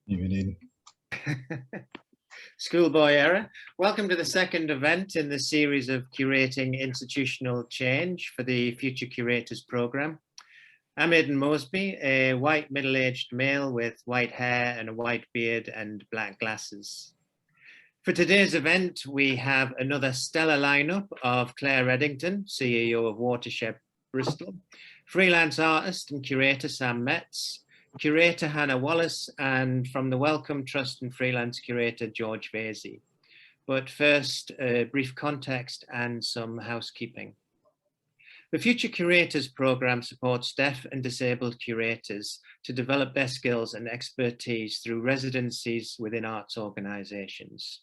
Evening. Schoolboy error. Welcome to the second event in the series of Curating Institutional Change for the Future Curators programme. I'm Aidan Mosby, a white middle-aged male with white hair and a white beard and black glasses. For today's event, we have another stellar lineup of Claireddington, CEO of Watershed, Bristol, freelance artist and curator Sam Metz, curator Hannah Wallace, and from the Wellcome Trust and freelance curator George Vasey. But first, a brief context and some housekeeping. The Future Curators programme supports deaf and disabled curators to develop their skills and expertise through residencies within arts organisations.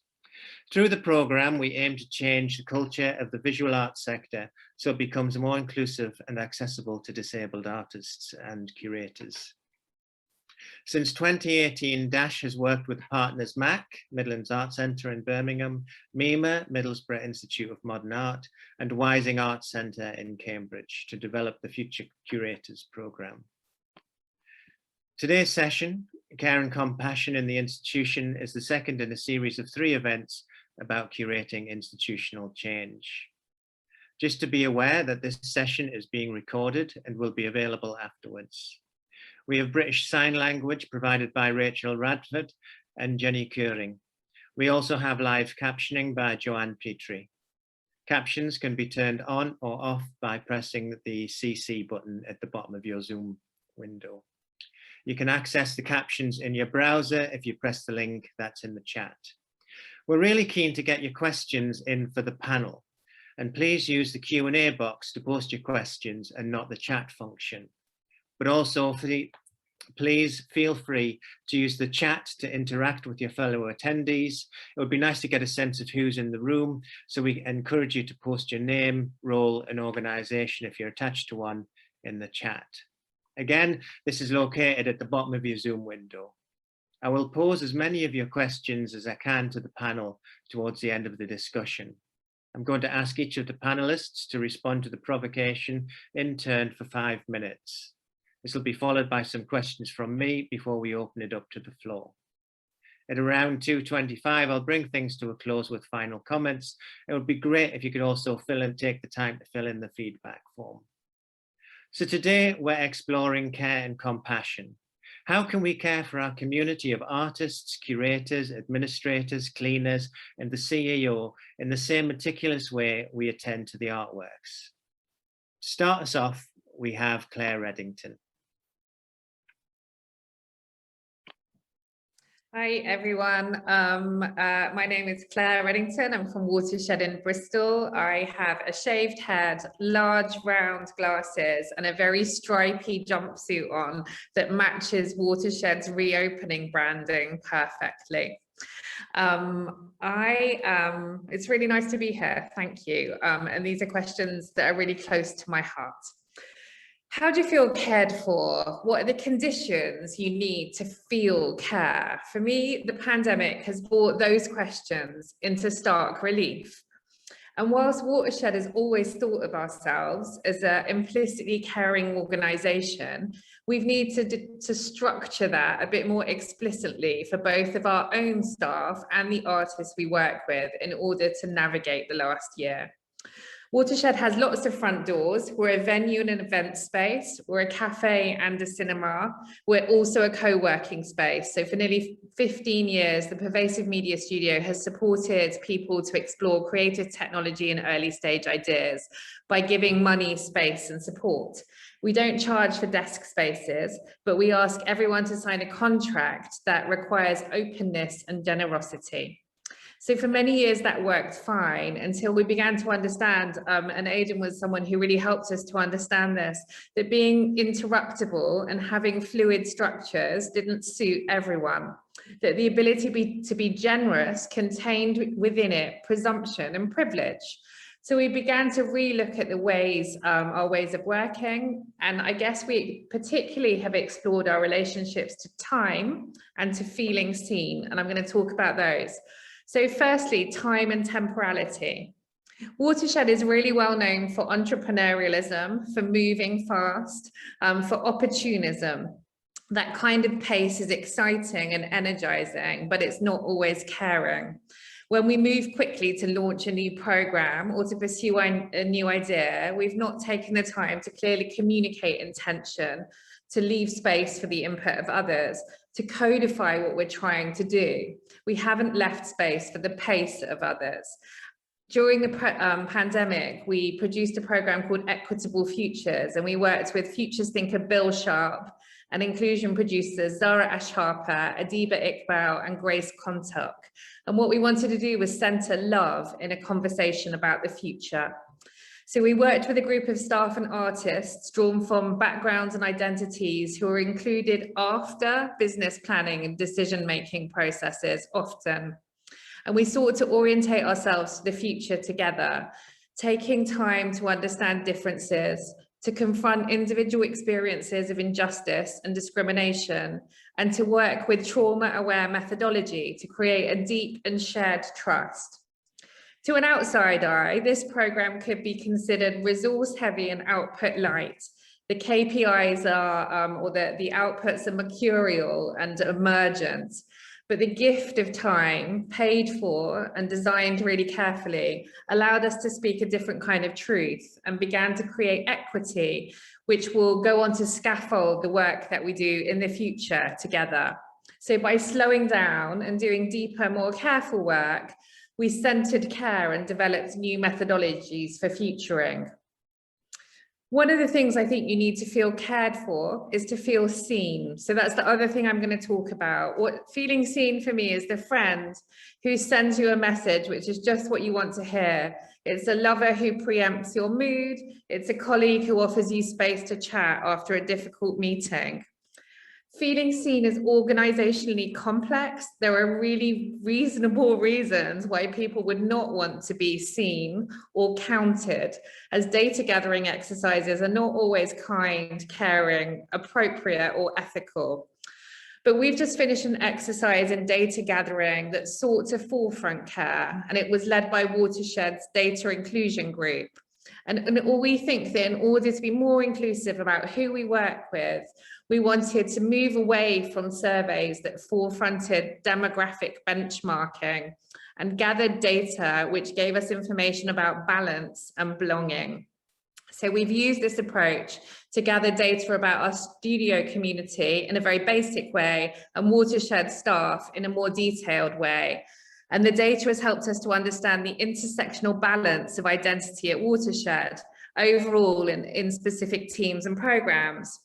Through the programme, we aim to change the culture of the visual arts sector so it becomes more inclusive and accessible to disabled artists and curators. Since 2018, Dash has worked with partners MAC, Midlands Arts Centre in Birmingham, MEMA, Middlesbrough Institute of Modern Art, and Wising Arts Centre in Cambridge to develop the Future Curators programme. Today's session, Care and Compassion in the Institution, is the second in a series of 3 events about curating institutional change. Just to be aware that this session is being recorded and will be available afterwards. We have British Sign Language provided by Rachel Radford and Jenny Koehring. We also have live captioning by Joanne Petre. Captions can be turned on or off by pressing the CC button at the bottom of your Zoom window. You can access the captions in your browser if you press the link that's in the chat. We're really keen to get your questions in for the panel, and please use the Q&A box to post your questions and not the chat function. But also, please feel free to use the chat to interact with your fellow attendees. It would be nice to get a sense of who's in the room, so we encourage you to post your name, role, and organisation if you're attached to one in the chat. Again, this is located at the bottom of your Zoom window. I will pose as many of your questions as I can to the panel towards the end of the discussion. I'm going to ask each of the panelists to respond to the provocation in turn for 5 minutes. This will be followed by some questions from me before we open it up to the floor. At around 2:25, I'll bring things to a close with final comments. It would be great if you could also take the time to fill in the feedback form. So today we're exploring care and compassion. How can we care for our community of artists, curators, administrators, cleaners, and the CEO in the same meticulous way we attend to the artworks? To start us off, we have Claireddington. Hi everyone, my name is Claireddington. I'm from Watershed in Bristol. I have a shaved head, large round glasses and a very stripy jumpsuit on that matches Watershed's reopening branding perfectly. It's really nice to be here, thank you. And these are questions that are really close to my heart. How do you feel cared for? What are the conditions you need to feel care? For me, the pandemic has brought those questions into stark relief. And whilst Watershed has always thought of ourselves as an implicitly caring organisation, we've needed to structure that a bit more explicitly for both of our own staff and the artists we work with in order to navigate the last year. Watershed has lots of front doors. We're a venue and an event space. We're a cafe and a cinema. We're also a co-working space. So for nearly 15 years, the Pervasive Media Studio has supported people to explore creative technology and early stage ideas by giving money, space, and support. We don't charge for desk spaces, but we ask everyone to sign a contract that requires openness and generosity. So for many years that worked fine until we began to understand, and Aidan was someone who really helped us to understand this, that being interruptible and having fluid structures didn't suit everyone, that the ability to be generous contained within it presumption and privilege. So we began to relook at the ways, our ways of working, and I guess we particularly have explored our relationships to time and to feeling seen, and I'm going to talk about those. So firstly, time and temporality. Watershed is really well known for entrepreneurialism, for moving fast, for opportunism. That kind of pace is exciting and energizing, but it's not always caring. When we move quickly to launch a new program or to pursue a new idea, we've not taken the time to clearly communicate intention, to leave space for the input of others, to codify what we're trying to do. We haven't left space for the pace of others. During the pandemic, we produced a program called Equitable Futures, and we worked with futures thinker Bill Sharp and inclusion producers Zara Ashharper, Adiba Iqbal, and Grace Kontuk. And what we wanted to do was center love in a conversation about the future. So we worked with a group of staff and artists drawn from backgrounds and identities who were included after business planning and decision-making processes often. And we sought to orientate ourselves to the future together, taking time to understand differences, to confront individual experiences of injustice and discrimination, and to work with trauma-aware methodology to create a deep and shared trust. To an outside eye, this program could be considered resource-heavy and output-light. The KPIs are, or the outputs are mercurial and emergent. But the gift of time, paid for and designed really carefully, allowed us to speak a different kind of truth and began to create equity, which will go on to scaffold the work that we do in the future together. So by slowing down and doing deeper, more careful work, we centered care and developed new methodologies for futuring. One of the things I think you need to feel cared for is to feel seen. So that's the other thing I'm going to talk about. What feeling seen for me is the friend who sends you a message, which is just what you want to hear. It's a lover who preempts your mood. It's a colleague who offers you space to chat after a difficult meeting. Feeling seen is organizationally complex. There are really reasonable reasons why people would not want to be seen or counted, as data gathering exercises are not always kind, caring, appropriate, or ethical. But we've just finished an exercise in data gathering that sought to forefront care, and it was led by Watershed's data inclusion group. And we think that in order to be more inclusive about who we work with, we wanted to move away from surveys that forefronted demographic benchmarking and gathered data which gave us information about balance and belonging. So we've used this approach to gather data about our studio community in a very basic way and Watershed staff in a more detailed way. And the data has helped us to understand the intersectional balance of identity at Watershed overall in specific teams and programs.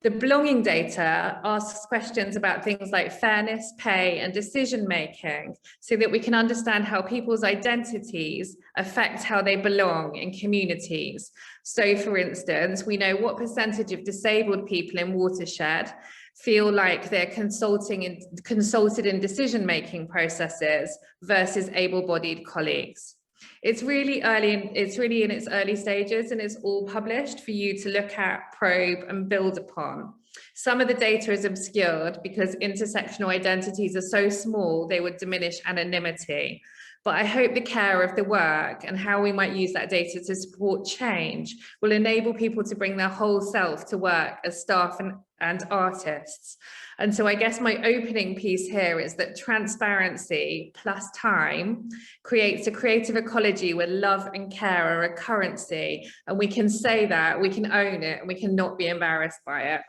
The belonging data asks questions about things like fairness, pay, and decision-making so that we can understand how people's identities affect how they belong in communities. So, for instance, we know what percentage of disabled people in Watershed feel like they're consulted in decision-making processes versus able-bodied colleagues. It's really in its early stages, and it's all published for you to look at, probe, and build upon. Some of the data is obscured because intersectional identities are so small they would diminish anonymity. But I hope the care of the work and how we might use that data to support change will enable people to bring their whole self to work as staff and artists. And so I guess my opening piece here is that transparency plus time creates a creative ecology where love and care are a currency, and we can say that, we can own it, and we cannot be embarrassed by it.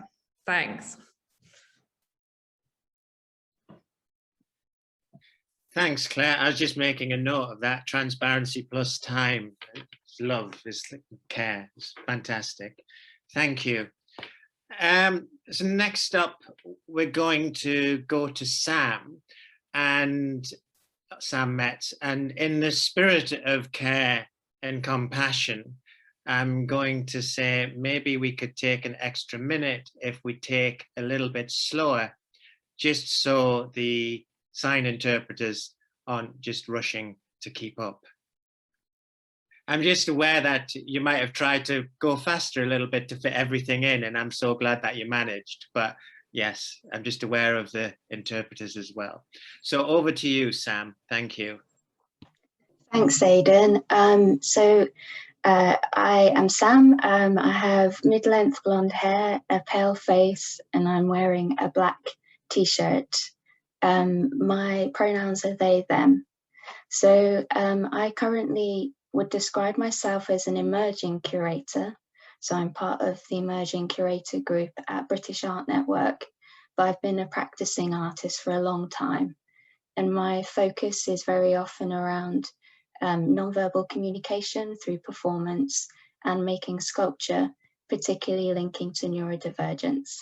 Thanks. Thanks, Claire. I was just making a note of that. Transparency plus time. It's love, it's care. It's fantastic. Thank you. So next up, we're going to go to Sam Metz, and in the spirit of care and compassion, I'm going to say maybe we could take an extra minute if we take a little bit slower, just so the sign interpreters aren't just rushing to keep up. I'm just aware that you might have tried to go faster a little bit to fit everything in, and I'm so glad that you managed. But yes, I'm just aware of the interpreters as well. So over to you, Sam. Thank you. Thanks, Aidan. So I am Sam. I have mid-length blonde hair, a pale face, and I'm wearing a black t-shirt. My pronouns are they, them. So I currently would describe myself as an emerging curator. So I'm part of the emerging curator group at British Art Network, but I've been a practicing artist for a long time. And my focus is very often around nonverbal communication through performance and making sculpture, particularly linking to neurodivergence.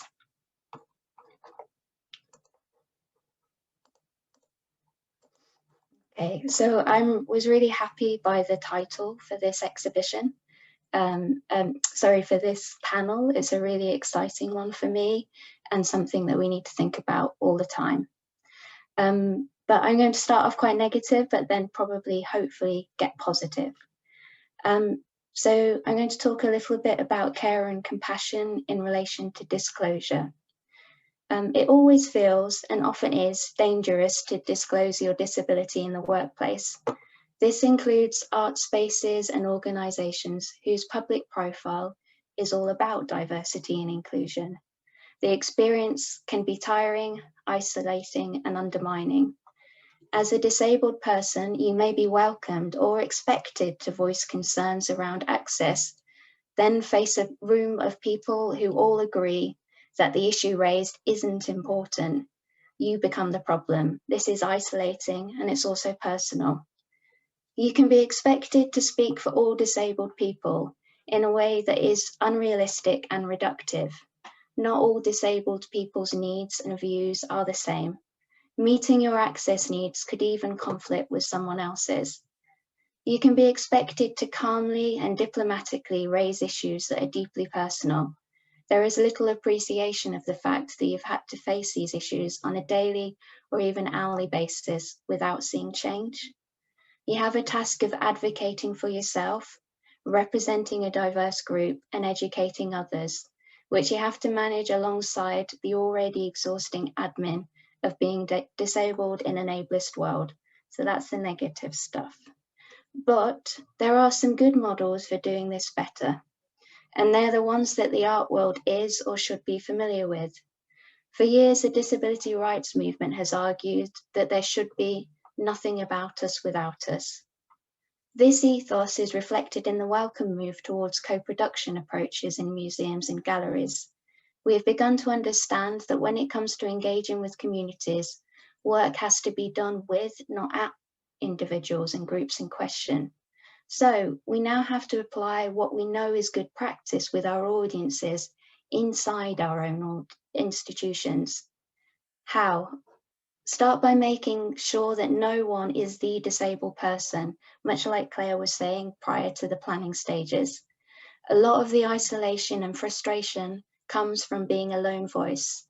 Okay, so I was really happy by the title for this exhibition. For this panel. It's a really exciting one for me and something that we need to think about all the time. But I'm going to start off quite negative, but then probably, hopefully, get positive. So I'm going to talk a little bit about care and compassion in relation to disclosure. It always feels, and often is, dangerous to disclose your disability in the workplace. This includes art spaces and organisations whose public profile is all about diversity and inclusion. The experience can be tiring, isolating, and undermining. As a disabled person, you may be welcomed or expected to voice concerns around access, then face a room of people who all agree that the issue raised isn't important. You become the problem. This is isolating, and it's also personal. You can be expected to speak for all disabled people in a way that is unrealistic and reductive. Not all disabled people's needs and views are the same. Meeting your access needs could even conflict with someone else's. You can be expected to calmly and diplomatically raise issues that are deeply personal. There is little appreciation of the fact that you've had to face these issues on a daily or even hourly basis without seeing change. You have a task of advocating for yourself, representing a diverse group, and educating others, which you have to manage alongside the already exhausting admin of being disabled in an ableist world. So that's the negative stuff. But there are some good models for doing this better, and they're the ones that the art world is or should be familiar with. For years, the disability rights movement has argued that there should be nothing about us without us. This ethos is reflected in the welcome move towards co-production approaches in museums and galleries. We have begun to understand that when it comes to engaging with communities, work has to be done with, not at, individuals and groups in question. So we now have to apply what we know is good practice with our audiences inside our own institutions. How? Start by making sure that no one is the disabled person, much like Claire was saying prior to the planning stages. A lot of the isolation and frustration comes from being a lone voice.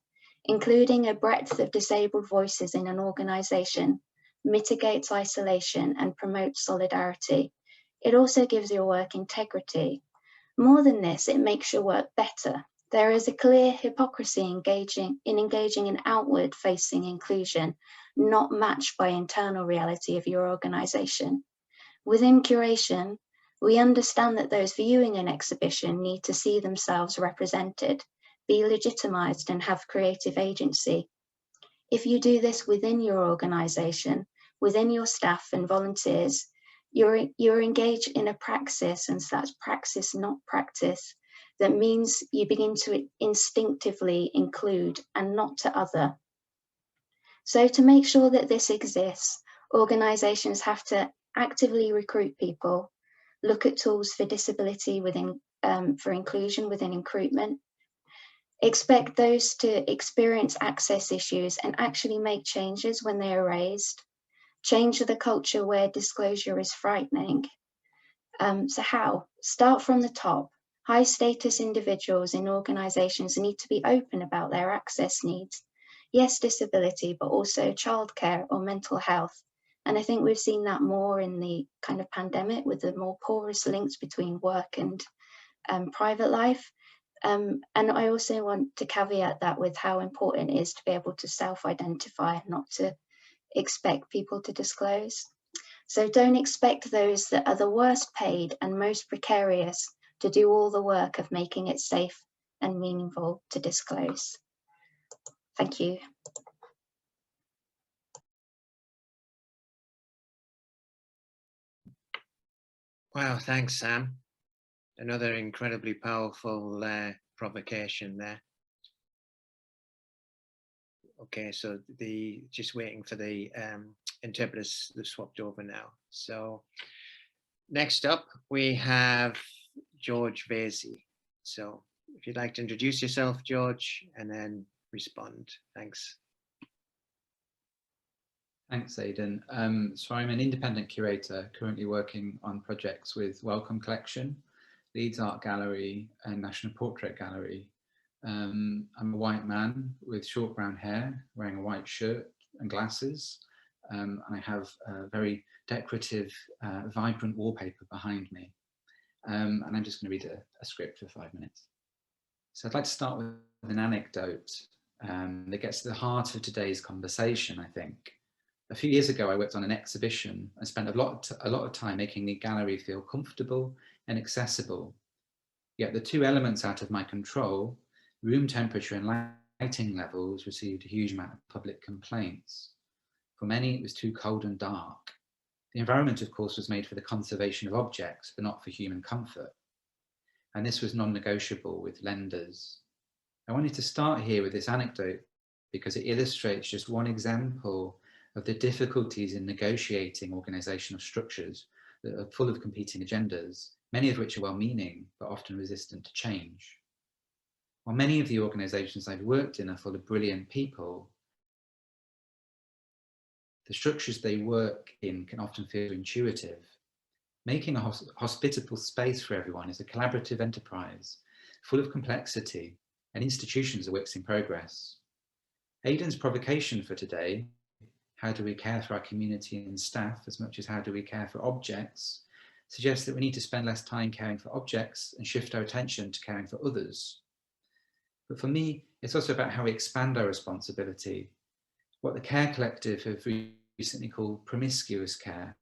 Including a breadth of disabled voices in an organisation mitigates isolation and promotes solidarity. It also gives your work integrity. More than this, it makes your work better. There is a clear hypocrisy engaging in outward-facing inclusion, not matched by internal reality of your organisation. Within curation, we understand that those viewing an exhibition need to see themselves represented, be legitimised, and have creative agency. If you do this within your organisation, within your staff and volunteers, you're engaged in a praxis, and so that's praxis, not practice. That means you begin to instinctively include and not to other. So to make sure that this exists, organisations have to actively recruit people, look at tools for disability within, for inclusion within recruitment, expect those to experience access issues and actually make changes when they are raised, change the culture where disclosure is frightening. So how? Start from the top. High status individuals in organisations need to be open about their access needs. Yes, disability, but also childcare or mental health. And I think we've seen that more in the kind of pandemic with the more porous links between work and private life. And I also want to caveat that with how important it is to be able to self-identify, not to expect people to disclose. So don't expect those that are the worst paid and most precarious to do all the work of making it safe and meaningful to disclose. Thank you. Wow, thanks, Sam. Another incredibly powerful provocation there. Okay, so just waiting for the interpreters that swapped over now. So next up, we have George Vasey. So if you'd like to introduce yourself, George, and then respond. Thanks. Thanks, Aidan. So I'm an independent curator currently working on projects with Wellcome Collection, Leeds Art Gallery and National Portrait Gallery. I'm a white man with short brown hair, wearing a white shirt and glasses, and I have a very decorative, vibrant wallpaper behind me. And I'm just going to read a script for 5 minutes. So I'd like to start with an anecdote that gets to the heart of today's conversation, I think. A few years ago, I worked on an exhibition and spent a lot of time making the gallery feel comfortable and accessible. Yet the two elements out of my control, room temperature and lighting levels, received a huge amount of public complaints. For many, it was too cold and dark. The environment, of course, was made for the conservation of objects, but not for human comfort. And this was non-negotiable with lenders. I wanted to start here with this anecdote because it illustrates just one example of the difficulties in negotiating organisational structures that are full of competing agendas, many of which are well-meaning, but often resistant to change. While many of the organisations I've worked in are full of brilliant people, the structures they work in can often feel intuitive. Making a hospitable space for everyone is a collaborative enterprise, full of complexity, and institutions are works in progress. Aidan's provocation for today, how do we care for our community and staff as much as how do we care for objects, suggests that we need to spend less time caring for objects and shift our attention to caring for others. But for me, it's also about how we expand our responsibility, what the Care Collective have recently called promiscuous care,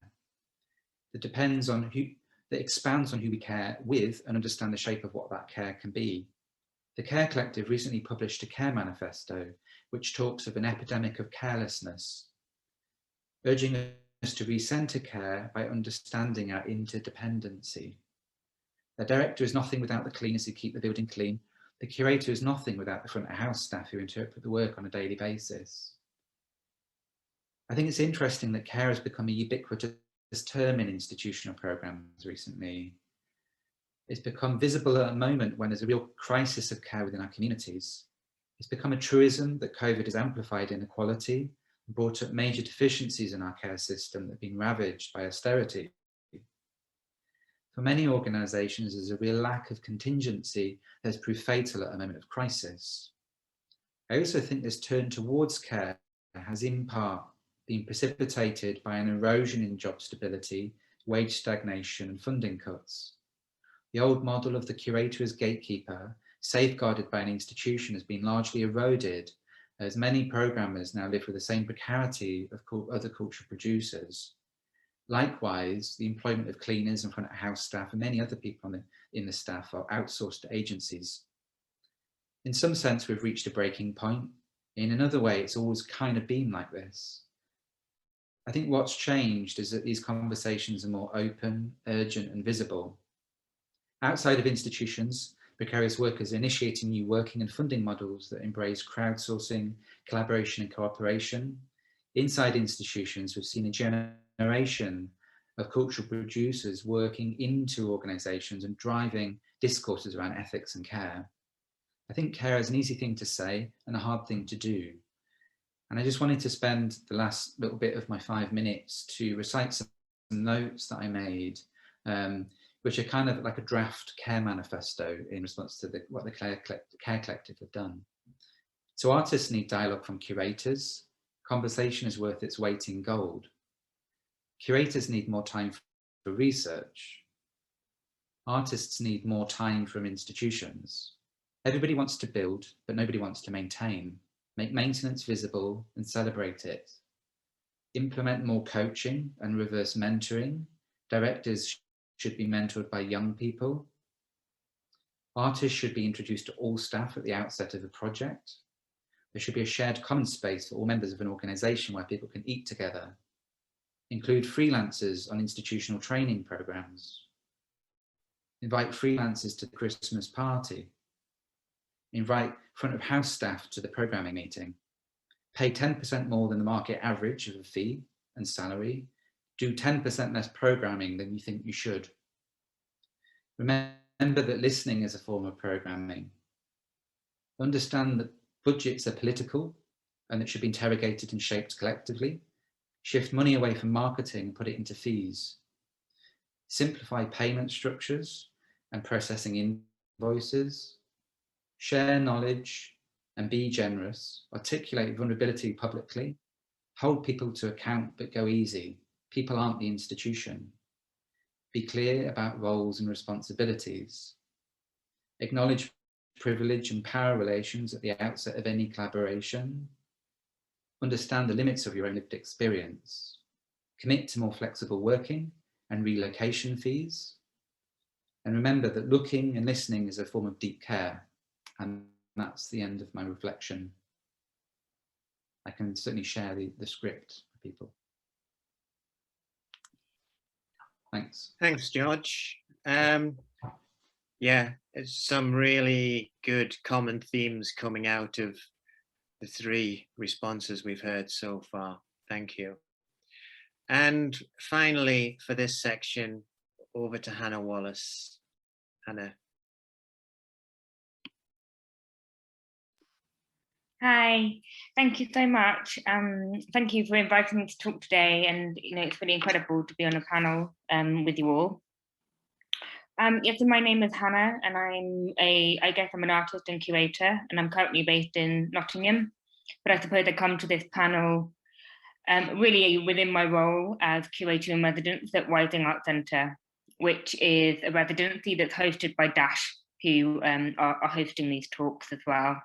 that expands on who we care with and understand the shape of what that care can be. The Care Collective recently published a care manifesto, which talks of an epidemic of carelessness, urging us to recenter care by understanding our interdependency. The director is nothing without the cleaners who keep the building clean. The curator is nothing without the front of house staff who interpret the work on a daily basis. I think it's interesting that care has become a ubiquitous term in institutional programs recently. It's become visible at a moment when there's a real crisis of care within our communities. It's become a truism that COVID has amplified inequality and brought up major deficiencies in our care system that have been ravaged by austerity. For many organisations, there's a real lack of contingency that has proved fatal at a moment of crisis. I also think this turn towards care has in part been precipitated by an erosion in job stability, wage stagnation and funding cuts. The old model of the curator as gatekeeper, safeguarded by an institution, has been largely eroded, as many programmers now live with the same precarity of other cultural producers. Likewise, the employment of cleaners and front of house staff and many other people in the staff are outsourced to agencies. In some sense, we've reached a breaking point. In another way, it's always kind of been like this. I think what's changed is that these conversations are more open, urgent and visible. Outside of institutions, precarious workers are initiating new working and funding models that embrace crowdsourcing, collaboration and cooperation. Inside institutions, we've seen a generation of cultural producers working into organisations and driving discourses around ethics and care. I think care is an easy thing to say and a hard thing to do. And I just wanted to spend the last little bit of my 5 minutes to recite some notes that I made, which are kind of like a draft care manifesto in response to what the Care Collective have done. So artists need dialogue from curators. Conversation is worth its weight in gold. Curators need more time for research. Artists need more time from institutions. Everybody wants to build, but nobody wants to maintain. Make maintenance visible and celebrate it. Implement more coaching and reverse mentoring. Directors should be mentored by young people. Artists should be introduced to all staff at the outset of a project. There should be a shared common space for all members of an organisation where people can eat together. Include freelancers on institutional training programmes. Invite freelancers to the Christmas party. Invite front of house staff to the programming meeting. Pay 10% more than the market average of a fee and salary. Do 10% less programming than you think you should. Remember that listening is a form of programming. Understand that budgets are political and that should be interrogated and shaped collectively. Shift money away from marketing and put it into fees. Simplify payment structures and processing invoices. Share knowledge and be generous. Articulate vulnerability publicly. Hold people to account, but go easy. People aren't the institution. Be clear about roles and responsibilities. Acknowledge privilege and power relations at the outset of any collaboration. Understand the limits of your own lived experience. Commit to more flexible working and relocation fees. And remember that looking and listening is a form of deep care. And that's the end of my reflection. I can certainly share the script for people. Thanks. Thanks, George. Yeah, it's some really good common themes coming out of the 3 responses we've heard so far. Thank you. And finally, for this section, over to Hannah Wallace. Hannah. Hi, thank you so much. Thank you for inviting me to talk today, and it's really incredible to be on a panel with you all. Yes, so my name is Hannah, and I guess I'm an artist and curator, and I'm currently based in Nottingham. But I suppose I come to this panel really within my role as curator in residence at Rising Arts Centre, which is a residency that's hosted by Dash, who are hosting these talks as well,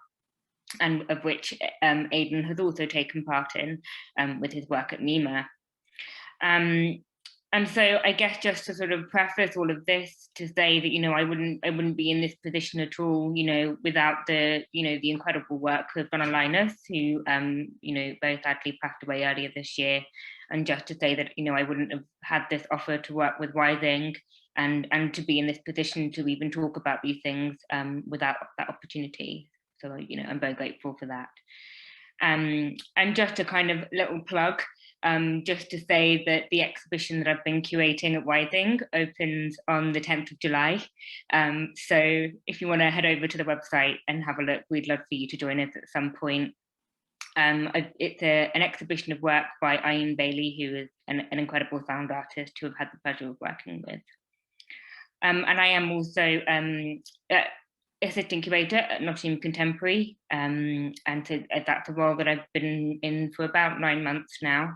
and of which Aidan has also taken part in with his work at NEMA. And so I guess just to sort of preface all of this to say that, I wouldn't be in this position at all, without the incredible work of Donna Linus, who, very sadly passed away earlier this year. And just to say that, I wouldn't have had this offer to work with Rising and to be in this position to even talk about these things without that opportunity. So, I'm very grateful for that. And just a kind of little plug, just to say that the exhibition that I've been curating at Rising opens on the 10th of July. So if you want to head over to the website and have a look, we'd love for you to join us at some point. It's an exhibition of work by Ian Bailey, who is an incredible sound artist who I've had the pleasure of working with. And I am also assistant curator at Nottingham Contemporary, and so that's a role that I've been in for about 9 months now.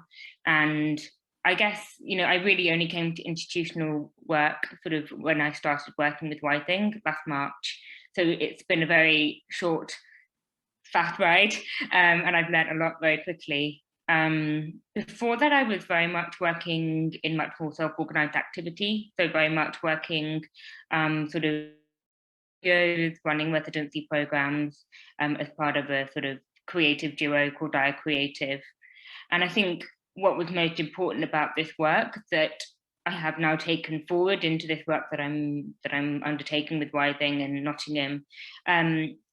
And I guess, I really only came to institutional work sort of when I started working with Rising last March. So it's been a very short, fast ride, and I've learned a lot very quickly. Before that, I was very much working in much more self-organized activity, so very much working sort of running residency programs as part of a sort of creative duo called Dire Creative. And I think what was most important about this work that I have now taken forward into this work that I'm undertaking with Rising and Nottingham,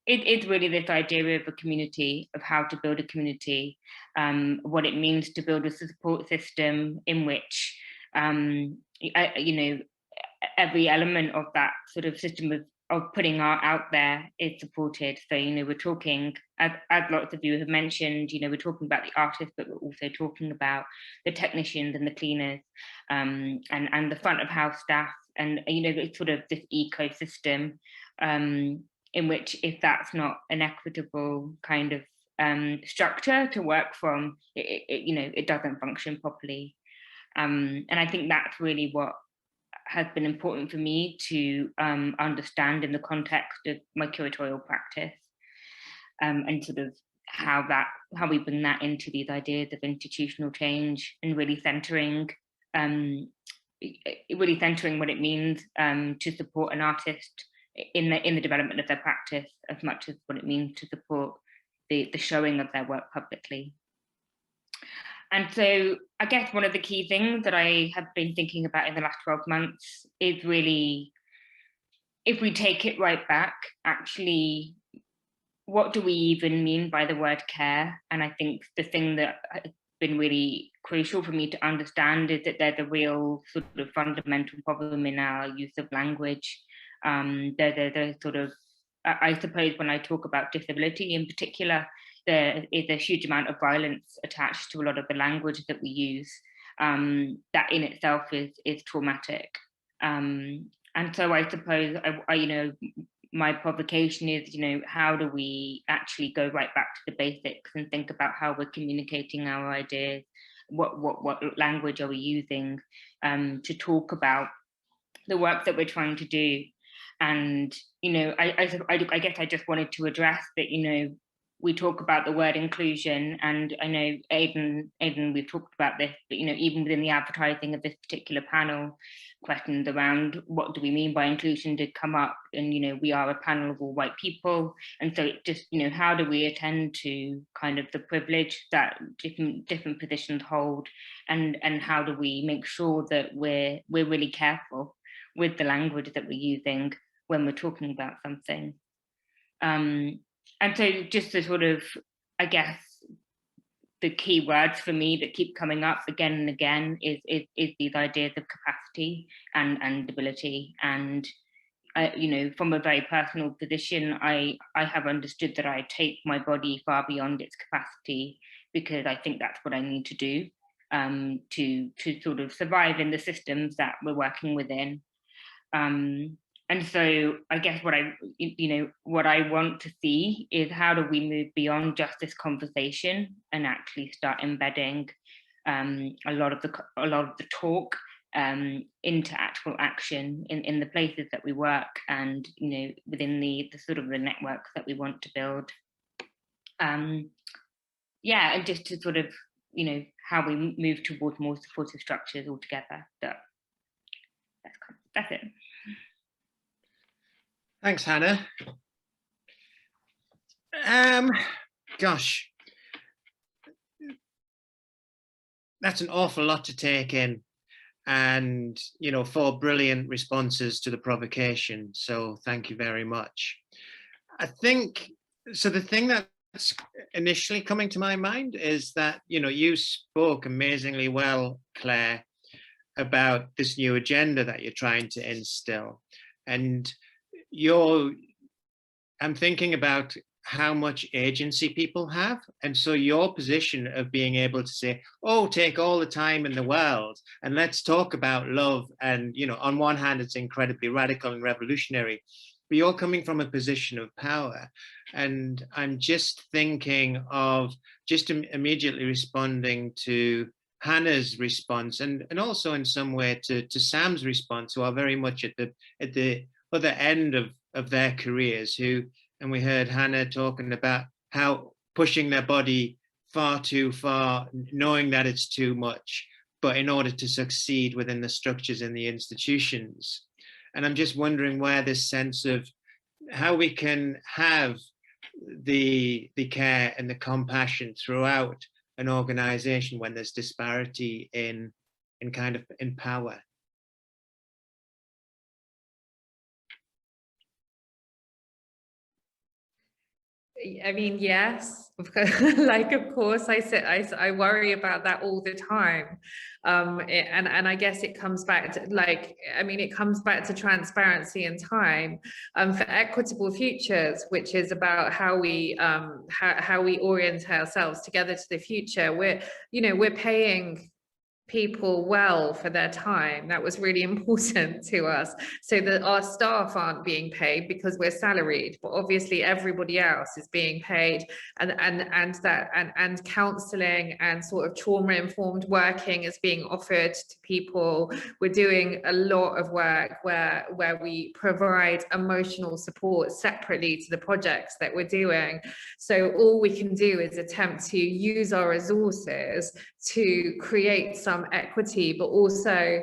it's really this idea of a community, of how to build a community, what it means to build a support system in which every element of that sort of system of putting art out there is supported. So, we're talking, as lots of you have mentioned, we're talking about the artists, but we're also talking about the technicians and the cleaners, and the front of house staff, and, it's sort of this ecosystem in which, if that's not an equitable kind of structure to work from, it doesn't function properly. And I think that's really what has been important for me to understand in the context of my curatorial practice, and sort of how that bring that into these ideas of institutional change, and really centering what it means to support an artist in the development of their practice, as much as what it means to support the showing of their work publicly. And so I guess one of the key things that I have been thinking about in the last 12 months is really, if we take it right back, actually, what do we even mean by the word care? And I think the thing that has been really crucial for me to understand is that there's a real sort of fundamental problem in our use of language. There's sort of, I suppose when I talk about disability in particular, there is a huge amount of violence attached to a lot of the language that we use, that in itself is traumatic. And so I suppose, my provocation is, how do we actually go right back to the basics and think about how we're communicating our ideas? What language are we using to talk about the work that we're trying to do? And, I guess I just wanted to address that, we talk about the word inclusion, and I know Aidan, we've talked about this, but even within the advertising of this particular panel, questions around what do we mean by inclusion did come up, and we are a panel of all white people, and so it just how do we attend to kind of the privilege that different positions hold, and how do we make sure that we're really careful with the language that we're using when we're talking about something. And so just to sort of, I guess, the key words for me that keep coming up again and again is these ideas of capacity and ability. And, from a very personal position, I have understood that I take my body far beyond its capacity, because I think that's what I need to do to sort of survive in the systems that we're working within. And so I guess what I want to see is, how do we move beyond just this conversation and actually start embedding a lot of the talk into actual action in the places that we work, and within the sort of the networks that we want to build. And just to sort of how we move towards more supportive structures altogether. So that's it. Thanks, Hannah. Gosh, that's an awful lot to take in, and 4 brilliant responses to the provocation. So thank you very much. I think so. The thing that's initially coming to my mind is that you spoke amazingly well, Claire, about this new agenda that you're trying to instill, and I'm thinking about how much agency people have. And so your position of being able to say, oh, take all the time in the world and let's talk about love. And, on one hand, it's incredibly radical and revolutionary, but you're coming from a position of power. And I'm just thinking of immediately responding to Hannah's response, and also in some way to Sam's response, who are very much at the other end of their careers, and we heard Hannah talking about how pushing their body far too far, knowing that it's too much, but in order to succeed within the structures in the institutions. And I'm just wondering where this sense of how we can have the care and the compassion throughout an organization when there's disparity in power. I mean, yes, of course, I worry about that all the time. And I guess it comes back to, it comes back to transparency and time for equitable futures, which is about how we orient ourselves together to the future. We're paying people well for their time. That was really important to us, so that our staff aren't being paid because we're salaried, but obviously everybody else is being paid, and counselling and sort of trauma-informed working is being offered to people. We're doing a lot of work where we provide emotional support separately to the projects that we're doing. So all we can do is attempt to use our resources to create some equity, but also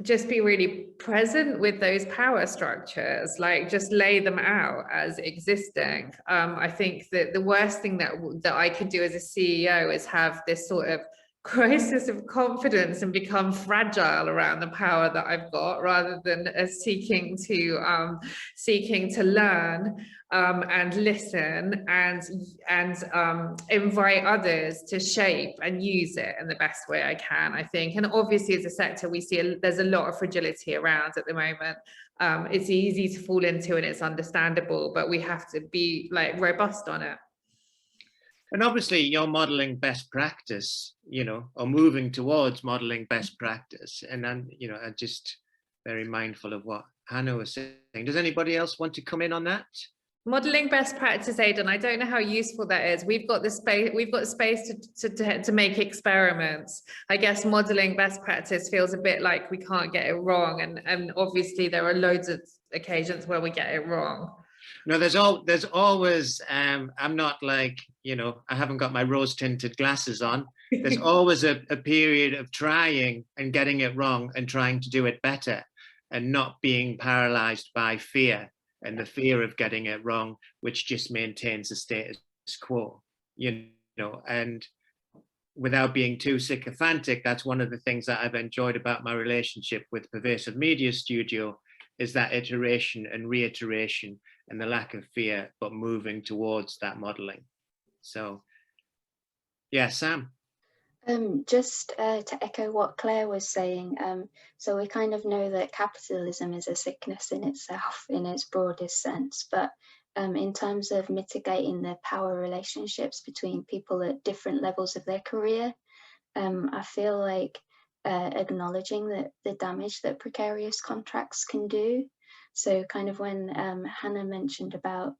just be really present with those power structures, like just lay them out as existing. I think that the worst thing that I could do as a CEO is have this sort of crisis of confidence and become fragile around the power that I've got, rather than seeking to learn and listen and invite others to shape and use it in the best way I can, I think. And obviously as a sector, we see there's a lot of fragility around at the moment. It's easy to fall into, and it's understandable, but we have to be like robust on it. And obviously you're modeling best practice, you know, or moving towards modeling best practice. And then, you know, I'm just very mindful of what Hannah was saying. Does anybody else want to come in on that? Modeling best practice, Aidan, I don't know how useful that is. We've got the space, we've got space to make experiments. I guess modeling best practice feels a bit like we can't get it wrong. And obviously there are loads of occasions where we get it wrong. No, there's always, I'm not like, you know, I haven't got my rose tinted glasses on. There's always a period of trying and getting it wrong and trying to do it better, and not being paralyzed by fear and the fear of getting it wrong, which just maintains the status quo, you know. And without being too sycophantic, that's one of the things that I've enjoyed about my relationship with Pervasive Media Studio, is that iteration and reiteration and the lack of fear, but moving towards that modeling. So, yeah, Sam. Just to echo what Claire was saying, so we kind of know that capitalism is a sickness in itself in its broadest sense, but in terms of mitigating the power relationships between people at different levels of their career, I feel like acknowledging that the damage that precarious contracts can do. So kind of when Hannah mentioned about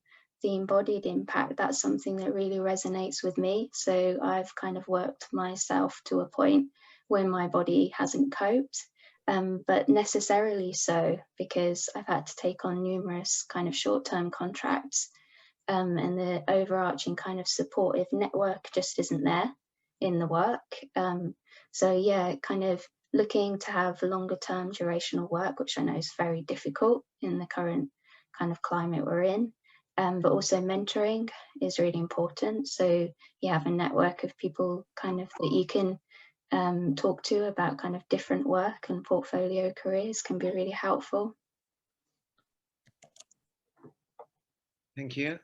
the embodied impact, that's something that really resonates with me. So I've kind of worked myself to a point where my body hasn't coped, but necessarily so, because I've had to take on numerous kind of short-term contracts, and the overarching kind of supportive network just isn't there in the work. So yeah, kind of looking to have longer term durational work, which I know is very difficult in the current kind of climate we're in. But also mentoring is really important. So you have a network of people kind of that you can talk to about kind of different work, and portfolio careers can be really helpful. Thank you.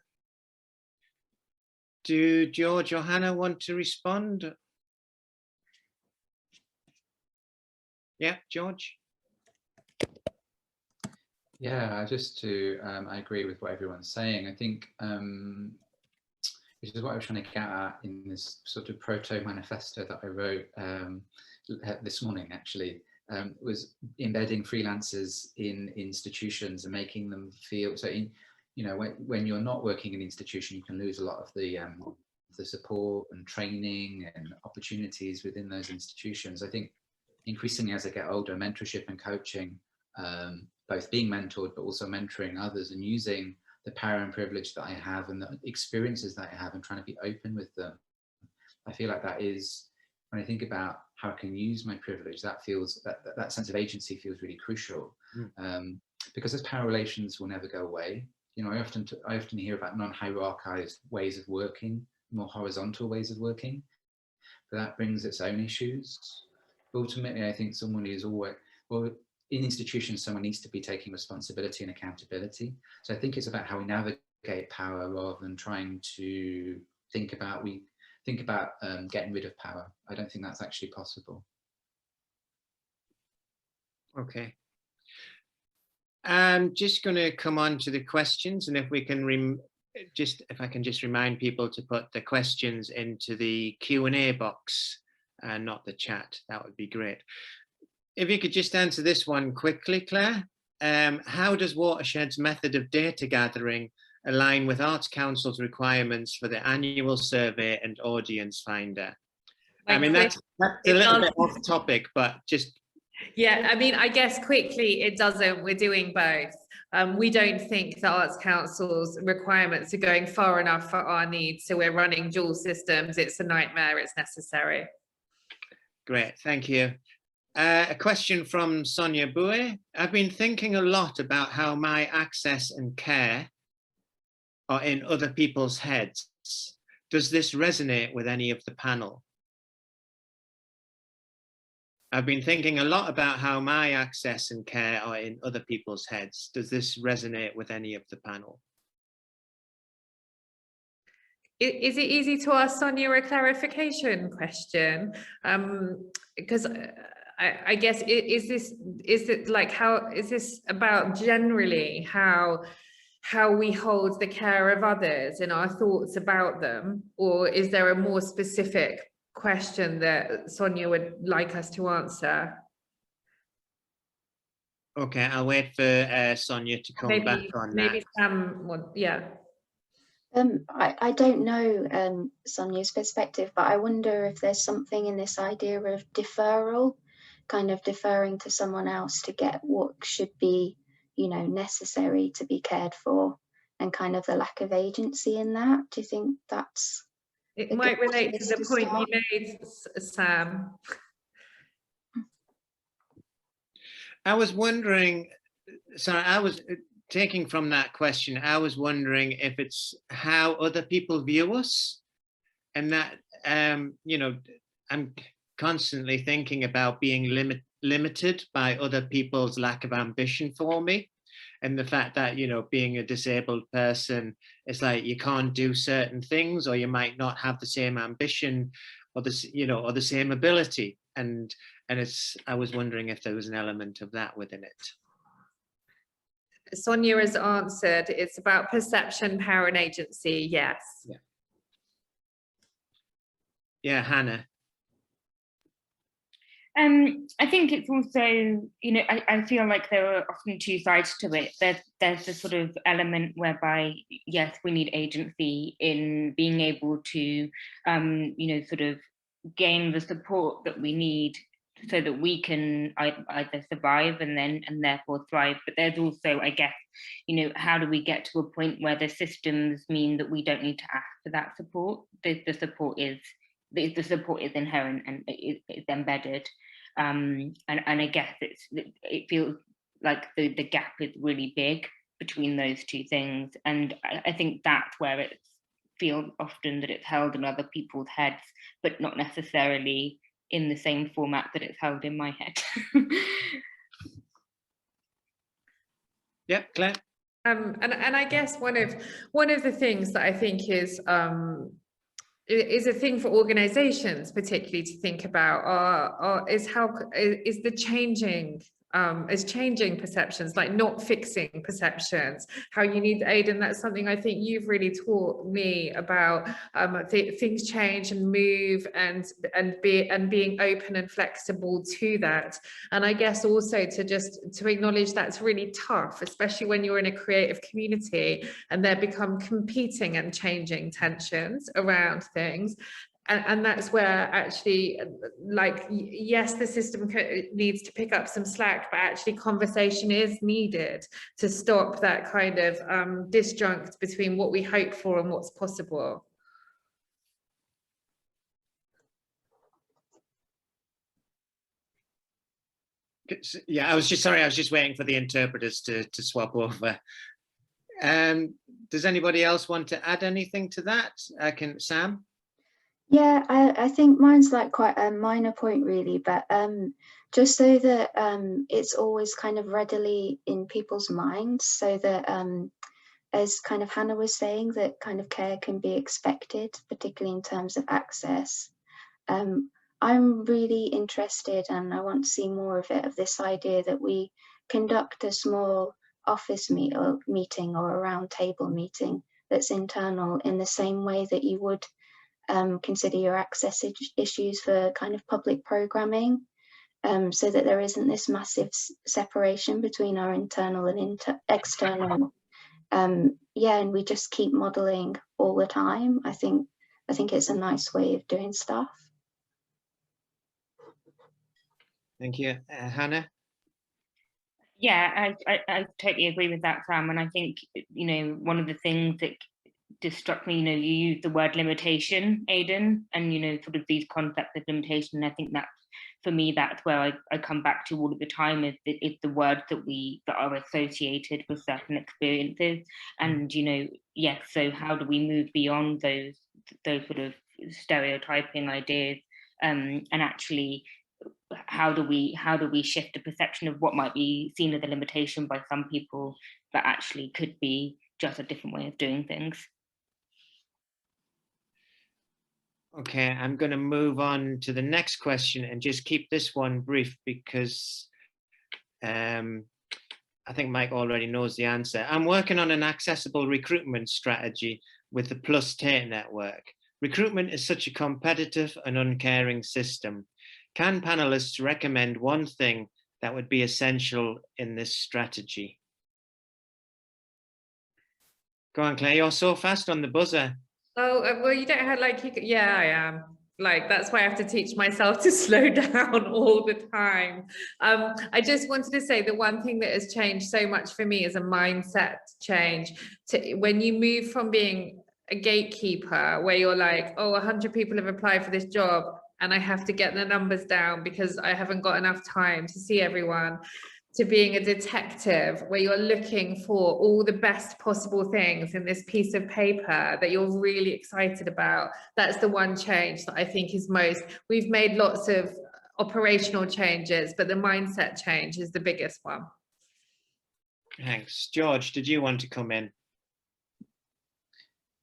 Do George or Hannah want to respond? Yeah, George. Yeah, just to, I agree with what everyone's saying. I think, which is what I was trying to get at in this sort of proto-manifesto that I wrote this morning, actually, was embedding freelancers in institutions and making them feel, so in, you know, when you're not working in an institution, you can lose a lot of the support and training and opportunities within those institutions. I think increasingly as I get older, mentorship and coaching, both being mentored, but also mentoring others and using the power and privilege that I have and the experiences that I have and trying to be open with them. I feel like that is, when I think about how I can use my privilege, that feels, that sense of agency feels really crucial. Because those power relations will never go away. You know, I often hear about non-hierarchized ways of working, more horizontal ways of working, but that brings its own issues. But ultimately, I think someone is always, well, in institutions, someone needs to be taking responsibility and accountability. So I think it's about how we navigate power rather than trying to think about getting rid of power. I don't think that's actually possible. Okay. I'm just going to come on to the questions, and if we can if I can just remind people to put the questions into the Q&A box and not the chat. That would be great. If you could just answer this one quickly, Claire. How does Watershed's method of data gathering align with Arts Council's requirements for the annual survey and audience finder? I mean, that's a little bit off topic, but just... Yeah, I mean, I guess quickly it doesn't. We're doing both. We don't think the Arts Council's requirements are going far enough for our needs, so we're running dual systems. It's a nightmare. It's necessary. Great, thank you. A question from Sonia Bouet. I've been thinking a lot about how my access and care are in other people's heads. Does this resonate with any of the panel? I've been thinking a lot about how my access and care are in other people's heads. Does this resonate with any of the panel? Is it easy to ask Sonia a clarification question? Because I guess is it like how is this about generally how we hold the care of others and our thoughts about them, or is there a more specific question that Sonia would like us to answer? Okay, I'll wait for Sonia to come back on that. Maybe Sam, yeah. I don't know Sonia's perspective, but I wonder if there's something in this idea of deferral, kind of deferring to someone else to get what should be, you know, necessary to be cared for, and kind of the lack of agency in that. Do you think that's... It might relate to the point you made, Sam. I was wondering, sorry, I was taking from that question, I was wondering if it's how other people view us, and that, you know, I'm constantly thinking about being limited by other people's lack of ambition for me. And the fact that, you know, being a disabled person, it's like you can't do certain things, or you might not have the same ambition or the, you know, or the same ability. And it's, I was wondering if there was an element of that within it. Sonia has answered, it's about perception, power and agency, yes. Yeah, Hannah. I think it's also, you know, I feel like there are often two sides to it. There's the sort of element whereby, yes, we need agency in being able to, you know, sort of gain the support that we need so that we can either survive and therefore thrive. But there's also, I guess, you know, how do we get to a point where the systems mean that we don't need to ask for that support? The support is inherent and it's embedded. And I guess it feels like the gap is really big between those two things. And I think that's where it feels often that it's held in other people's heads, but not necessarily in the same format that it's held in my head. Yeah, Claire. And I guess one of the things that I think is a thing for organizations particularly to think about is the changing perceptions, like not fixing perceptions, how you need aid. And that's something I think you've really taught me about. Things change and move, and being open and flexible to that. And I guess also to acknowledge that's really tough, especially when you're in a creative community and there become competing and changing tensions around things. And that's where actually, like, yes, the system needs to pick up some slack, but actually conversation is needed to stop that kind of disjunct between what we hope for and what's possible. Yeah, I was just waiting for the interpreters to swap over. Does anybody else want to add anything to that? Sam? Yeah, I think mine's like quite a minor point really, but just so that it's always kind of readily in people's minds, so that as kind of Hannah was saying, that kind of care can be expected, particularly in terms of access. I'm really interested, and I want to see more of it, of this idea that we conduct a small office meeting or a round table meeting that's internal in the same way that you would consider your access issues for kind of public programming, so that there isn't this massive separation between our internal and external. Yeah, and we just keep modeling all the time. I think it's a nice way of doing stuff. Thank you. Hannah? Yeah, I totally agree with that, Sam. And I think, you know, one of the things that just struck me, you know, you use the word limitation, Aidan, and, you know, sort of these concepts of limitation. And I think that, for me, that's where I come back to all of the time, is the words that are associated with certain experiences. And, you know, yes, so how do we move beyond those sort of stereotyping ideas, and actually how do we shift the perception of what might be seen as a limitation by some people, but actually could be just a different way of doing things. Okay, I'm going to move on to the next question and just keep this one brief, because I think Mike already knows the answer. I'm working on an accessible recruitment strategy with the Plus Tate network. Recruitment is such a competitive and uncaring system. Can panelists recommend one thing that would be essential in this strategy? Go on, Claire, you're so fast on the buzzer. Oh, well, you don't have yeah, I am. Like, that's why I have to teach myself to slow down all the time. I just wanted to say the one thing that has changed so much for me is a mindset change. When you move from being a gatekeeper, where you're like, oh, 100 people have applied for this job, and I have to get the numbers down because I haven't got enough time to see everyone, to being a detective, where you're looking for all the best possible things in this piece of paper that you're really excited about. That's the one change that I think is most. We've made lots of operational changes, but the mindset change is the biggest one. Thanks. George, did you want to come in?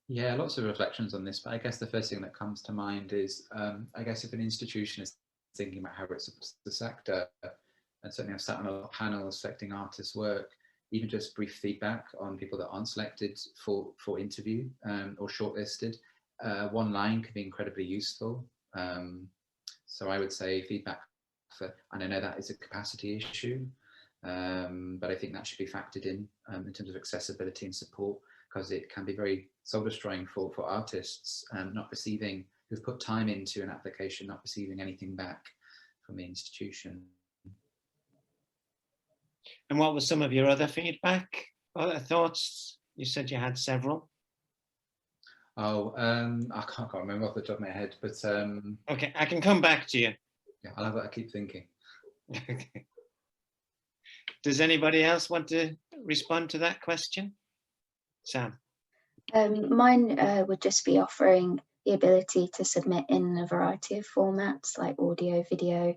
Yeah, lots of reflections on this, but I guess the first thing that comes to mind is, I guess if an institution is thinking about how it supports the sector, and certainly I've sat on a lot of panels selecting artists' work, even just brief feedback on people that aren't selected for interview or shortlisted. One line can be incredibly useful. So I would say feedback and I know that is a capacity issue, but I think that should be factored in terms of accessibility and support, because it can be very soul-destroying for artists not receiving, who've put time into an application, not receiving anything back from the institution. And what was some of your other feedback, other thoughts? You said you had several. Oh, I can't remember off the top of my head, but okay, I can come back to you. Yeah, I'll have it. I keep thinking. Okay. Does anybody else want to respond to that question? Sam? Mine would just be offering the ability to submit in a variety of formats like audio, video,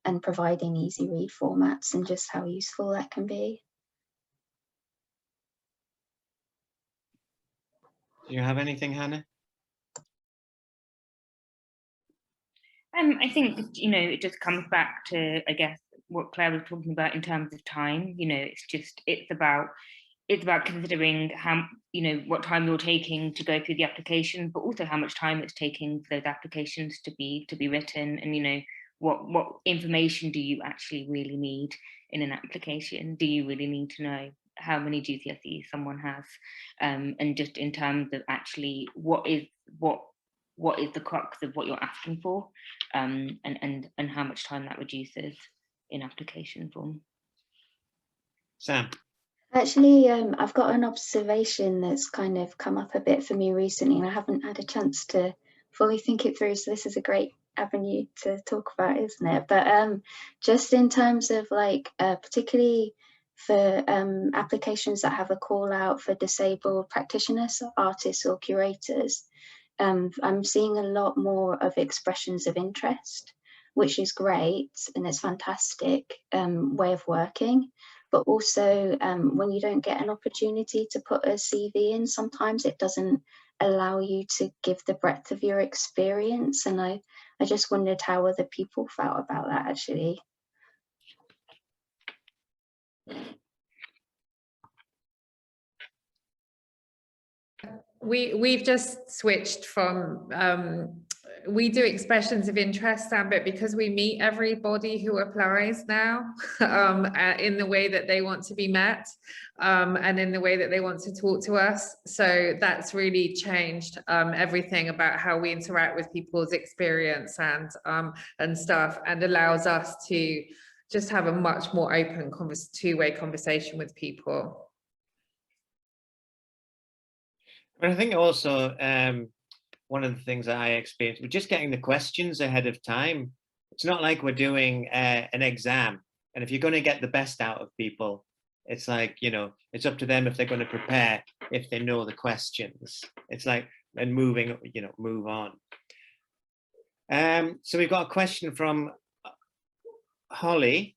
and providing easy read formats, and just how useful that can be. Do you have anything, Hannah? I think, you know, it just comes back to, I guess, what Claire was talking about in terms of time. You know, it's about considering how, you know, what time you're taking to go through the application, but also how much time it's taking for those applications to be written, and, you know, what information do you actually really need in an application? Do you really need to know how many GCSEs someone has? And just in terms of actually what is the crux of what you're asking for, and how much time that reduces in application form. Sam? Actually, I've got an observation that's kind of come up a bit for me recently, and I haven't had a chance to fully think it through, so this is a great avenue to talk about, isn't it? But just in terms of like, particularly for applications that have a call out for disabled practitioners, artists or curators, I'm seeing a lot more of expressions of interest, which is great, and it's fantastic way of working. But also when you don't get an opportunity to put a CV in, sometimes it doesn't allow you to give the breadth of your experience. And I just wondered how other people felt about that, actually. We've just switched from, we do expressions of interest, but because we meet everybody who applies now in the way that they want to be met and in the way that they want to talk to us. So that's really changed everything about how we interact with people's experience and stuff, and allows us to just have a much more open two-way conversation with people. But I think also one of the things that I experienced was just getting the questions ahead of time. It's not like we're doing an exam, and if you're going to get the best out of people, it's like, you know, it's up to them if they're going to prepare, if they know the questions. It's like, and moving, you know, move on. So we've got a question from Holly.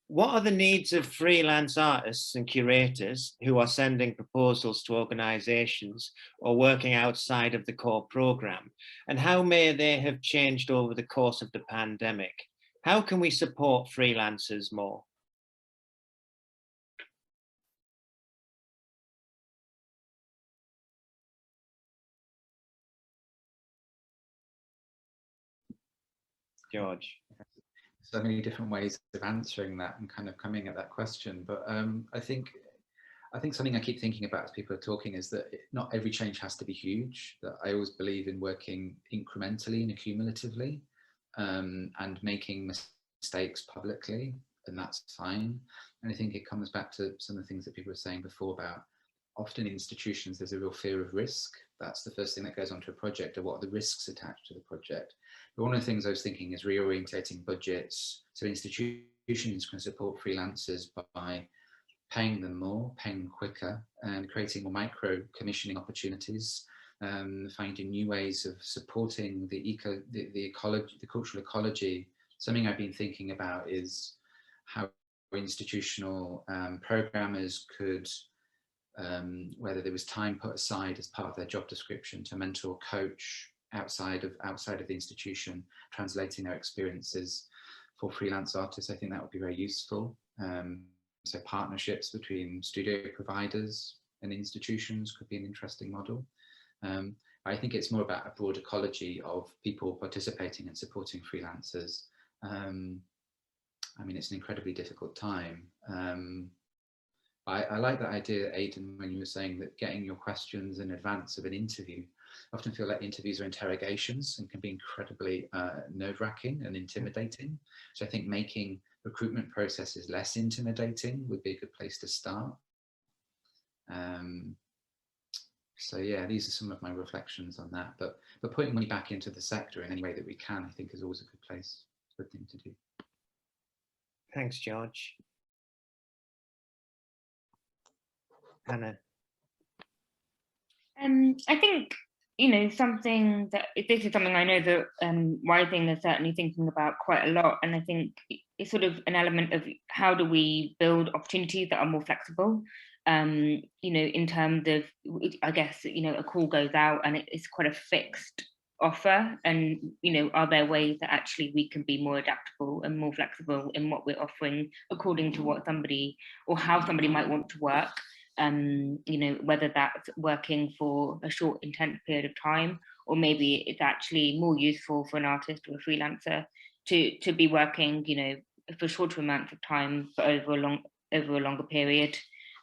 What are the needs of freelance artists and curators who are sending proposals to organisations or working outside of the core programme? And how may they have changed over the course of the pandemic? How can we support freelancers more? George. So many different ways of answering that and kind of coming at that question, but I think something I keep thinking about as people are talking is that not every change has to be huge. That I always believe in working incrementally and accumulatively, and making mistakes publicly, and that's fine. And I think it comes back to some of the things that people were saying before about often in institutions there's a real fear of risk. That's the first thing that goes onto a project, or what are the risks attached to the project. But one of the things I was thinking is reorientating budgets so institutions can support freelancers by paying them more, paying them quicker, and creating more micro commissioning opportunities, finding new ways of supporting the ecology, the cultural ecology. Something I've been thinking about is how institutional programmers could, whether there was time put aside as part of their job description to mentor, coach outside of the institution, translating their experiences for freelance artists. I think that would be very useful. So partnerships between studio providers and institutions could be an interesting model. I think it's more about a broad ecology of people participating and supporting freelancers. I mean, it's an incredibly difficult time. I like that idea, Aidan, when you were saying that getting your questions in advance of an interview. I often feel like interviews are interrogations and can be incredibly nerve-wracking and intimidating. So I think making recruitment processes less intimidating would be a good place to start. So yeah, these are some of my reflections on that. But putting money back into the sector in any way that we can, I think, is always a good place, a good thing to do. Thanks, George. Hannah. I think, you know, something that this is something I know that Rising is certainly thinking about quite a lot, and I think it's sort of an element of how do we build opportunities that are more flexible. You know, in terms of, I guess, you know, a call goes out and it's quite a fixed offer, and, you know, are there ways that actually we can be more adaptable and more flexible in what we're offering according to what somebody or how somebody might want to work. You know, whether that's working for a short intense period of time, or maybe it's actually more useful for an artist or a freelancer to be working, you know, for shorter amounts of time, but over a longer period,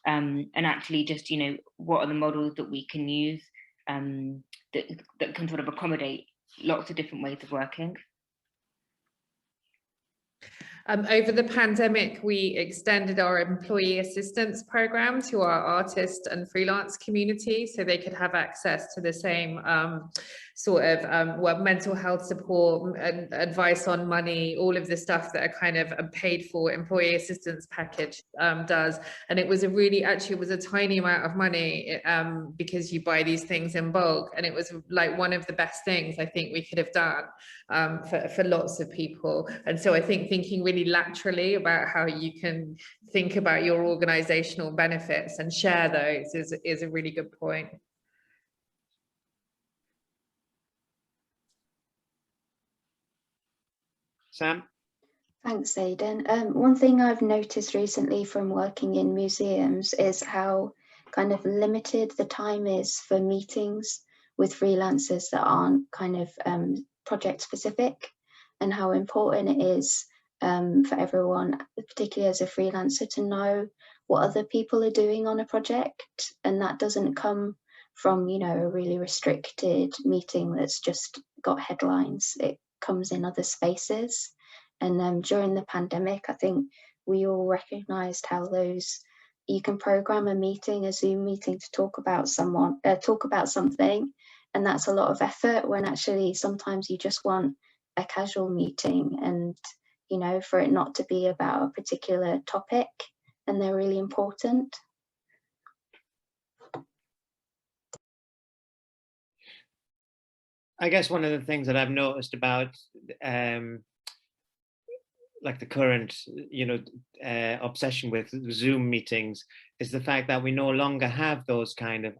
and actually just, you know, what are the models that we can use that can sort of accommodate lots of different ways of working. Over the pandemic, we extended our employee assistance program to our artist and freelance community so they could have access to the same sort of well, mental health support and advice on money, all of the stuff that a kind of a paid for employee assistance package does. And it was a really, actually, it was a tiny amount of money because you buy these things in bulk. And it was like one of the best things I think we could have done for lots of people. And so I think thinking really laterally about how you can think about your organizational benefits and share those is a really good point. Sam? Thanks, Aidan. One thing I've noticed recently from working in museums is how kind of limited the time is for meetings with freelancers that aren't kind of project specific, and how important it is for everyone, particularly as a freelancer, to know what other people are doing on a project. And that doesn't come from, you know, a really restricted meeting that's just got headlines. It comes in other spaces. And during the pandemic, I think we all recognized how you can program a meeting, a Zoom meeting, to talk about something, and that's a lot of effort, when actually sometimes you just want a casual meeting, and, you know, for it not to be about a particular topic, and they're really important. I guess one of the things that I've noticed about like the current, you know, obsession with Zoom meetings is the fact that we no longer have those kind of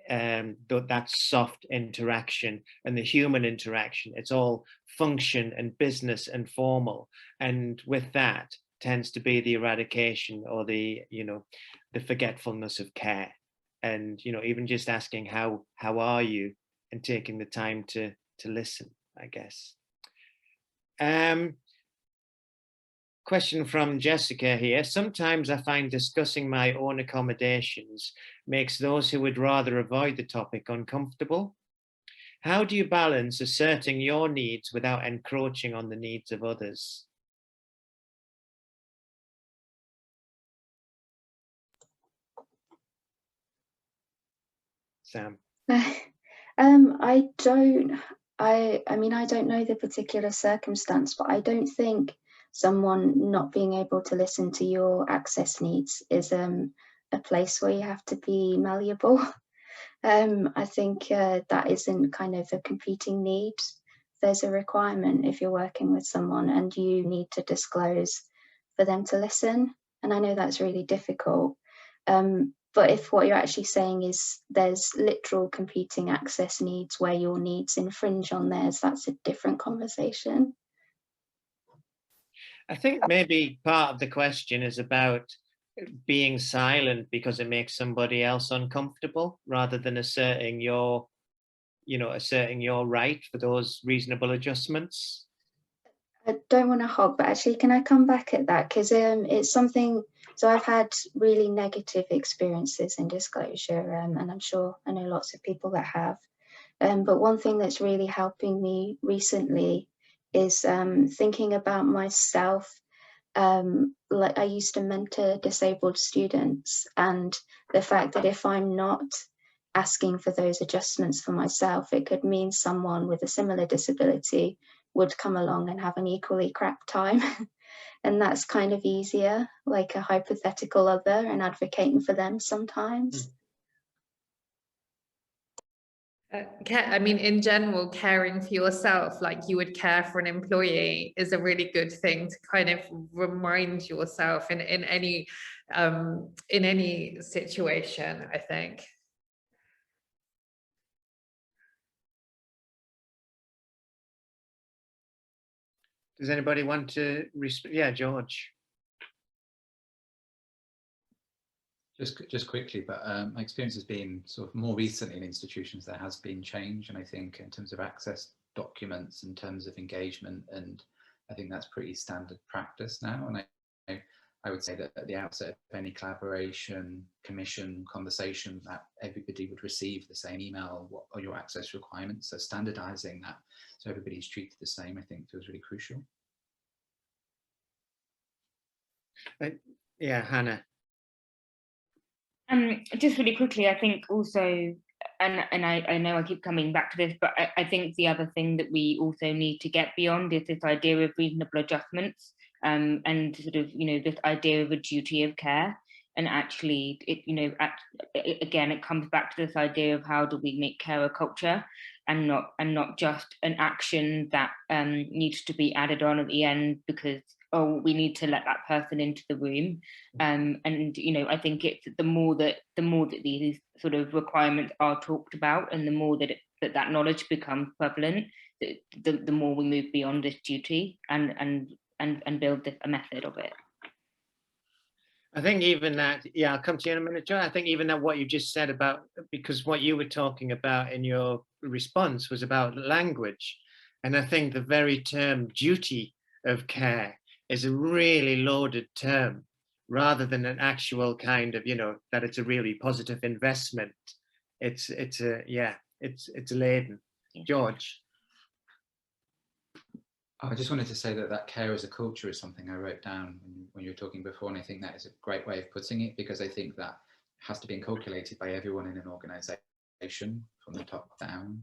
that soft interaction and the human interaction. It's all function and business and formal, and with that tends to be the eradication or the, you know, the forgetfulness of care. And, you know, even just asking how are you, and taking the time to listen, I guess. Question from Jessica here. Sometimes I find discussing my own accommodations makes those who would rather avoid the topic uncomfortable. How do you balance asserting your needs without encroaching on the needs of others? Sam. I don't know the particular circumstance, but I don't think someone not being able to listen to your access needs is a place where you have to be malleable. I think that isn't kind of a competing need. There's a requirement if you're working with someone and you need to disclose for them to listen. And I know that's really difficult. But if what you're actually saying is there's literal competing access needs where your needs infringe on theirs, that's a different conversation. I think maybe part of the question is about being silent because it makes somebody else uncomfortable, rather than asserting your right for those reasonable adjustments. I don't want to hog, but actually, can I come back at that? Because it's something, so I've had really negative experiences in disclosure, and I'm sure I know lots of people that have. But one thing that's really helping me recently is thinking about myself. Like, I used to mentor disabled students, and the fact that if I'm not asking for those adjustments for myself, it could mean someone with a similar disability would come along and have an equally crap time. And that's kind of easier, like a hypothetical other, and advocating for them sometimes. I mean, in general, caring for yourself like you would care for an employee is a really good thing to kind of remind yourself in any situation, I think. Does anybody want to respond? Yeah, George. Just quickly, but my experience has been sort of more recently in institutions there has been change, and I think in terms of access documents, in terms of engagement, and I think that's pretty standard practice now. And I would say that at the outset of any collaboration, commission, conversation, that everybody would receive the same email, what are your access requirements? So standardizing that so everybody's treated the same, I think feels really crucial. Yeah, Hannah. Just really quickly, I think also, and I know I keep coming back to this, but I think the other thing that we also need to get beyond is this idea of reasonable adjustments, and sort of, you know, this idea of a duty of care. And actually, again, it comes back to this idea of how do we make care a culture, and not just an action that needs to be added on at the end because, oh, we need to let that person into the room. And, you know, I think it's the more that these sort of requirements are talked about, and the more that that knowledge becomes prevalent, the more we move beyond this duty and build a method of it. I think even that, yeah, I'll come to you in a minute, Joe. I think even that what you just said about, because what you were talking about in your response was about language. And I think the very term duty of care is a really loaded term, rather than an actual kind of, that it's a really positive investment. It's laden. George. I just wanted to say that care as a culture is something I wrote down when you were talking before, and I think that is a great way of putting it, because I think that has to be inculcated by everyone in an organisation from the top down.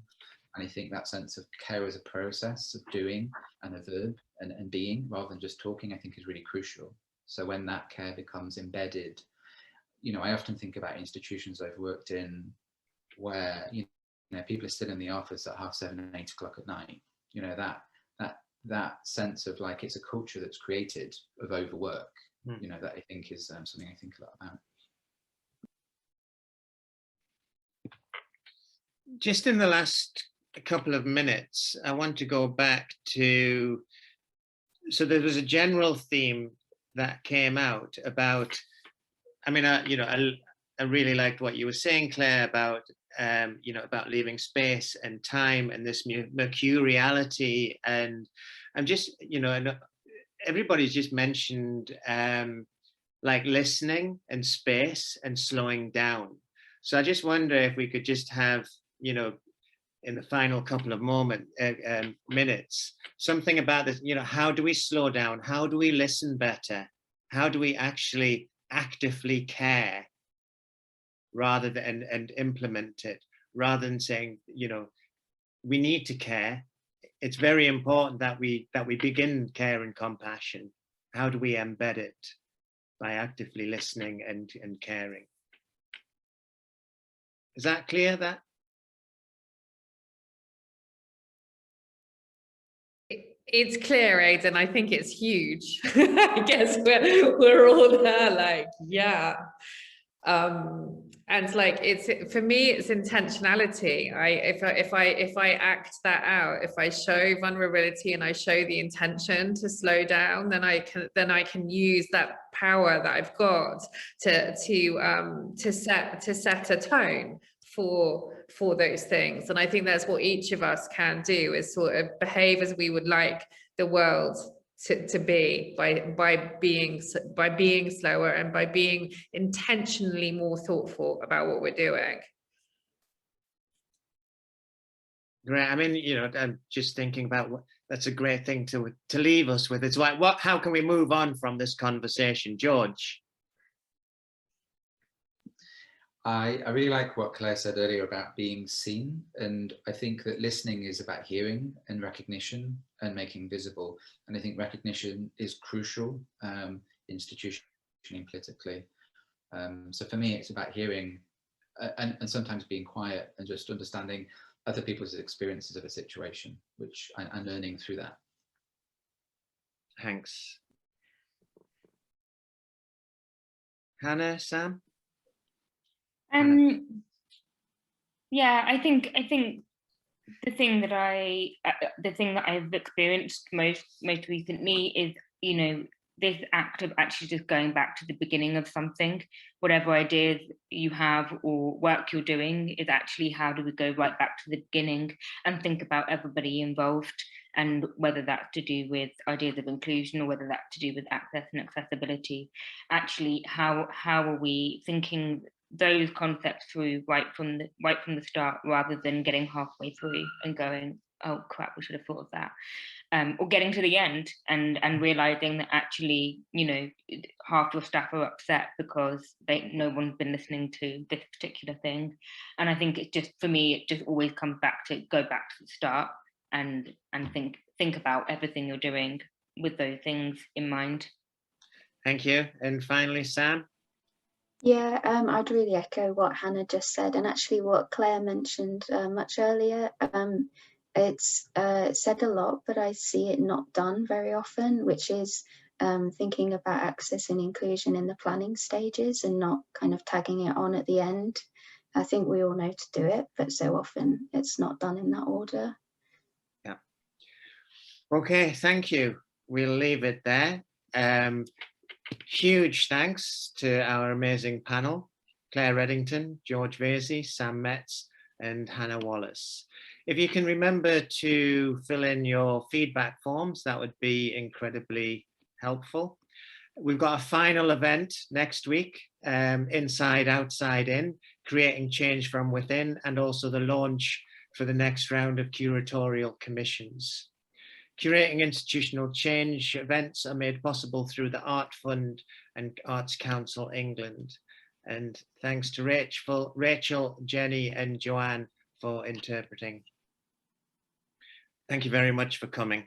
And I think that sense of care as a process of doing and a verb and being, rather than just talking, I think is really crucial. So when that care becomes embedded, I often think about institutions I've worked in where people are still in the office at 7:30, 8 o'clock at night. That sense of like, it's a culture that's created of overwork, that I think is something I think a lot about. Just in the last couple of minutes, I want to go back to, so there was a general theme that came out about, I mean, I really liked what you were saying, Claire, about, about leaving space and time and this mercuriality. And I'm just, and everybody's just mentioned like listening and space and slowing down. So I just wonder if we could just have, in the final couple of minutes, something about this, how do we slow down? How do we listen better? How do we actually actively care rather than and implement it, rather than saying, we need to care. It's very important that we begin care and compassion. How do we embed it? By actively listening and caring. Is that clear? That it's clear, Aidan. I think it's huge. I guess we're all there, like, yeah. And like, it's, for me, it's intentionality. If I act that out, if I show vulnerability and I show the intention to slow down, then I can use that power that I've got to set a tone for those things. And I think that's what each of us can do, is sort of behave as we would like the world to be, by being slower and by being intentionally more thoughtful about what we're doing. Great. I mean, I'm just thinking about that's a great thing to leave us with. It's like, how can we move on from this conversation, George? I really like what Claire said earlier about being seen, and I think that listening is about hearing and recognition and making visible, and I think recognition is crucial institutionally and politically. So for me, it's about hearing and sometimes being quiet and just understanding other people's experiences of a situation, which I'm learning through that. Thanks. Hannah, Sam? Yeah, I think the thing that I've experienced most recently is, this act of actually just going back to the beginning of something. Whatever ideas you have or work you're doing is actually, how do we go right back to the beginning and think about everybody involved, and whether that's to do with ideas of inclusion or whether that's to do with access and accessibility. Actually, how are we thinking those concepts through right from the start, rather than getting halfway through and going, oh crap, we should have thought of that, or getting to the end and realizing that actually, half your staff are upset because no one's been listening to this particular thing. And I think it's just, for me, it just always comes back to go back to the start and think about everything you're doing with those things in mind. Thank you. And finally, Sam? Yeah, I'd really echo what Hannah just said, and actually what Claire mentioned much earlier. It's said a lot, but I see it not done very often, which is thinking about access and inclusion in the planning stages and not kind of tagging it on at the end. I think we all know to do it, but so often it's not done in that order. Yeah. Okay, thank you. We'll leave it there. Huge thanks to our amazing panel, Claireddington, George Vasey, Sam Metz, and Hannah Wallace. If you can remember to fill in your feedback forms, that would be incredibly helpful. We've got a final event next week, Inside, Outside, In, Creating Change from Within, and also the launch for the next round of curatorial commissions. Curating institutional change events are made possible through the Art Fund and Arts Council England. And thanks to Rachel, Jenny, and Joanne for interpreting. Thank you very much for coming.